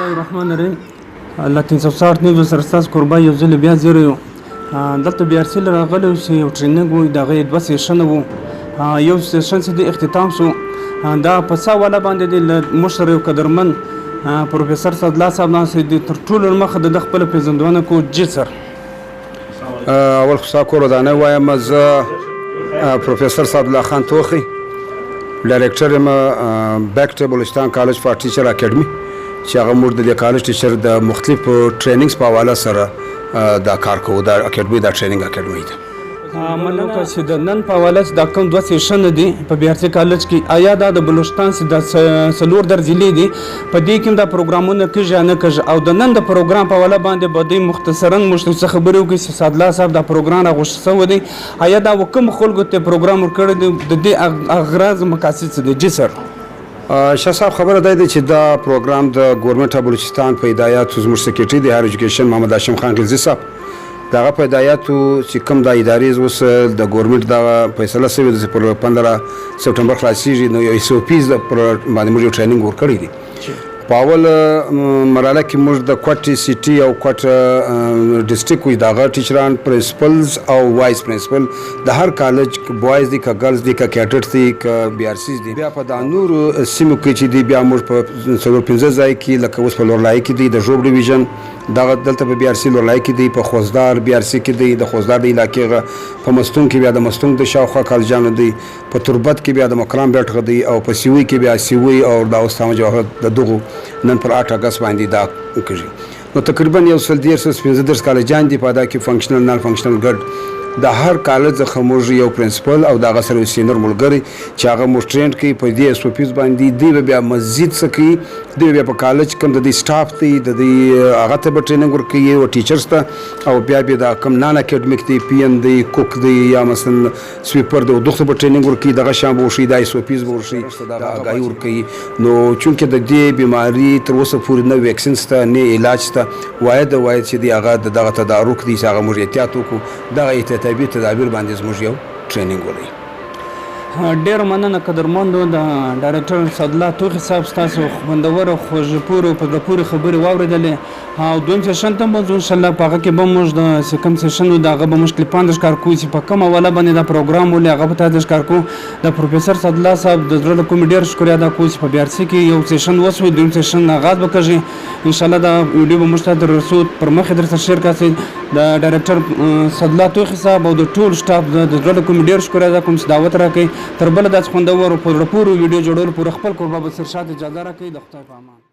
الله الرحمن الرحیم. الله 360 نیوز سره ستاسو کوربه یو ځل بیا زیری یو دلته بي ار سي راغلی چې یو ټریننګ و د هغې 2 سیشن وو. یو سیشن چې د اختتام شو دا په څه حواله باندې دی له مشر یو قدرمن پروفیسر سعدالله صاحب ناست دی تر ټولو مخه د خپله پېژندونه کو. جی سر. اول خو ستا کور ودانه وایم. زه پروفیسر سعدالله خان توخی ډایرکټر یم بیک ټ بلوچستان کالج فار ټیچر اکیډمي چې هغه موږ د دې کالج ټیچر د مختلفو ټریننګز په حواله سره دا کار کوو. دا اکیډمي دا ټریننګ اکیډمي ده. مننه چې د نن په حواله چې دا کوم 2 سیشن دي په بي ار سي کالج کې آیا دا د بلوچستان چې د څلور درجلي دي په دې کې دا پروګرامونه کېږي نه کېږي او د نن د پروګرام په حواله باندې به دوی مختصرا موږ څه خبرې وکړي چې سعدالله صاحب دا پروګرام راغوښت شوی دی. آیا دا کوم خلکو ته پروګرام ورکړی دی د دې اغراض مقاصد څه دي؟ جی سر. شاه صاحب خبره دا ده چې دا پروګرام د ګورنمنټ اف بلوچستان په هدایاتو زموږ سکرټري د هایر ایجوکیشن محمد هاشم خان غلزي صاحب دغه په هدایاتو چې کوم د ادارې اوس د ګورنمنټ دغه فیصله شوې ده چې پر 15 سپټمبر خلاصېږي نو یو SOPs باندې موږ یو ټریننګ ورکړی دی. په اول مرحله کې موږ د کوټ سیټي او کوټ ډسټریکټ وي دغه ټیچران پرنسپلز او وایس پرنسپل د هر کالج بوایز دي که ګرلز دي که کیډټس دي که بي ار سیز دي. بیا په دا نورو سیمو کې چې دي بیا موږ په 15 ځای کې لکه اوس په لورلای کې دي د ژوب ډیویژن دغه دلته په بي ار سي لورلای کې دی، په خوزدار بي ار سي کې دی، د خوزدار د علاقې په مستونګ کې بیا د مستونګ د شاوخوا کالجانو دی، په تربت کې بیا د مکرام بیټغه دی او په سیوی کې بیا سیوی او د استاد جوهر د دغو نن پر 8 اگست باندې دا کوي. نو تقریبا یو 15 کالجان دي په دا کې فنکشنل نان فنکشنل ګډ د هر کالج څخه موږ یو پرنسپل او دغه سره سینر ملګری چې هغه موږ ټرینډ کوي په دې SOPs باندې. دی بیا مزید څه کوي دی بیا په کالج کوم د دې سټاف دی د دې هغه ته به ټریننګ ورکوي او ټیچرز ته او بیا د کوم نان اکیډمیک دی پی ان دی کوک دی یا مثلا سویپر دی دغه به ټریننګ ورکوي دغه شان به وشي د SOPs به وشي د آګاهي ورکوي. نو چونکې د دې بیماری تر اوسه پورې نه ویکسین شته نه علاج شته واید چې دی هغه دغه تدارک دی چې هغه موږ احتیاط وکړو دغه طبي تدابیر باندې زموږ یو ټریننګ ولري. ډېر مننه قدرمندو د ډایرکټر سعدالله توخی صاحب ستاسو خوندوره خوږپورو په زړه پورې خبرې واورېدلې او دویم سیشن ته به ځو انشاءالله په هغه کې به موږ د کوم سیشن و د هغه به موږ کلیپان د ښکار کوو چې په کومه حواله باندې دا پروګرام ولې هغه به تاسو د ښکار کوو. د پروفیسر سعدالله صاحب د زړه له کومې ډېر شکریه ادا کوو چې په بي ار سي کې یو سیشن وشو دویم سیشن آغاز به کېږي انشاءالله دا ویډیو به موږ ته در رسو پر مخکې در سره شیر کړئ. د ډایرکټر سعدالله توخی صاحب او د ټول سټاف د زړه له کومې ډېر شکریه ادا کوم چې دعوت راکړئ. تر بله داسې خوندورو په زړه پورې ویډیو جوړولو پورې خپل کوربه بصیر شاه ته اجازه راکړئ. د خدای په امان.